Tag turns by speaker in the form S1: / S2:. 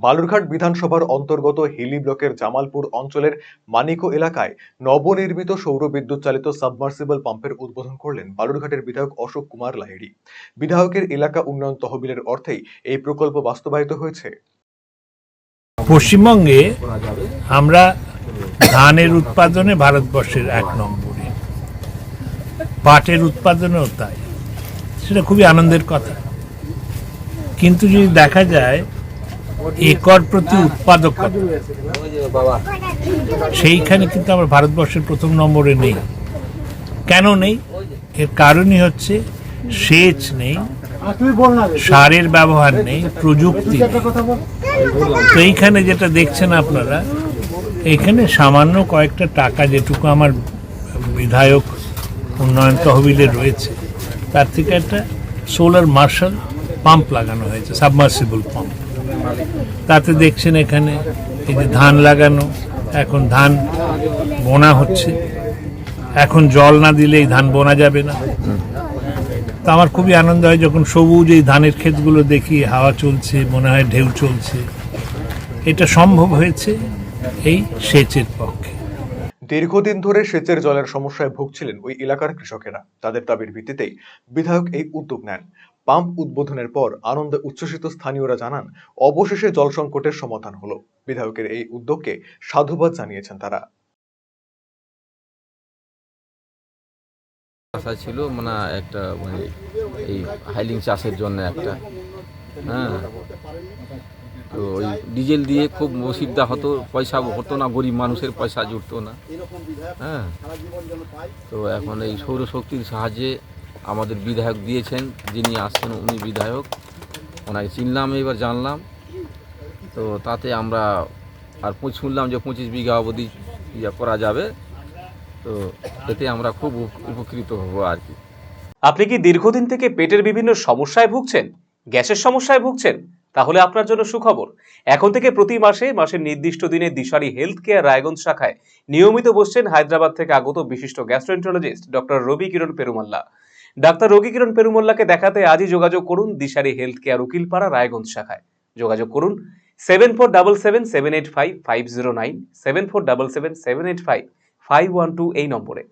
S1: বালুরঘাট বিধানসভার অন্তর্গত হিলি ব্লকের জামালপুর অঞ্চলের মানিকো এলাকায় নবনির্মিত সৌর বিদ্যুৎ চালিত সাবমার্সিবল পাম্পের উদ্বোধন করলেন বালুরঘাটের বিধায়ক অশোক কুমার লাহিড়ী। বিধায়কের এলাকা উন্নয়ন তহবিলের অর্থেই এই প্রকল্প বাস্তবায়িত হয়েছে।
S2: পশ্চিমবঙ্গে আমরা ধানের উৎপাদনে ভারতবর্ষের 1 নম্বরে, পাটের উৎপাদনেও তাই। সেটা খুবই আনন্দের কথা। কিন্তু যদি দেখা যায় একর প্রতি উৎপাদকতা, সেইখানে কিন্তু আমরা ভারতবর্ষের 1 নম্বরে নেই। কেন নেই? এর কারণই হচ্ছে সেচ নেই, সারের ব্যবহার নেই, প্রযুক্তি নেই। তো এইখানে যেটা দেখছেন আপনারা, এখানে সামান্য কয়েকটা টাকা যেটুকু আমার বিধায়ক উন্নয়ন তহবিলে রয়েছে, তার থেকে একটা সোলার মার্শাল পাম্প লাগানো হয়েছে, সাবমার্সিবল পাম্প। তাতে দেখছেন এখানে এই যে ধান লাগানো, এখন ধান বোনা হচ্ছে। এখন জল না দিলে এই ধান বোনা যাবে না। তো আমার খুবই আনন্দ হয় যখন সবুজ এই ধানের ক্ষেতগুলো দেখি, হাওয়া চলছে, মনে হয় ঢেউ চলছে। এটা সম্ভব হয়েছে এই সেচের পক্ষে।
S1: দীর্ঘদিন ধরে সেচের জলের সমস্যায় ভুগছিলেন ওই এলাকার কৃষকেরা। তাদের দাবির ভিত্তিতেই বিধায়ক এই উদ্যোগ নেন। পাম্প উদ্বোধনের পর আনন্দে উচ্ছ্বসিত স্থানীয়রা জানান, অবশেষে জল সংকটের সমাধান হলো। বিধায়কের এই উদ্যোগকে সাধুবাদ জানিয়েছেন তারা।
S3: আশা ছিল মানে একটা এই হাইলিং চাষের জন্য একটা, তো ওই ডিজেল দিয়ে খুব অসুবিধা হতো, পয়সা হতো না, গরিব মানুষের পয়সা জুটতো না। তো এখন এই সৌরশক্তির সাহায্যে আমাদের বিধায়ক দিয়েছেন, যিনি আসছেন উনি বিধায়ক, ওনাকে চিনলাম, এবার জানলাম। তো তাতে আমরা আর শুনলাম যে 25 বিঘা অবধি করা যাবে। তো এতে আমরা খুব উপকৃত হব আর কি।
S4: আপনি কি দীর্ঘদিন থেকে পেটের বিভিন্ন সমস্যায় ভুগছেন, গ্যাসের সমস্যায় ভুগছেন? তাহলে আপনার জন্য সুখবর। এখন থেকে প্রতি মাসের নির্দিষ্ট দিনে দিশারি হেলথ কেয়ার রায়গঞ্জ শাখায় নিয়মিত বসছেন হায়দ্রাবাদ থেকে আগত বিশিষ্ট গ্যাস্ট্রোএন্টারোলজিস্ট ডক্টর রবি কিরণ পেরুমাল্লা। ডাক্তার রবি কিরণ পেরুমাল্লাকে দেখাতে আজই যোগাযোগ করুন দিশারি হেলথ কেয়ার উকিলপাড়া রায়গঞ্জ শাখায়। যোগাযোগ করুন 7477785509, 7477785512 এই নম্বরে।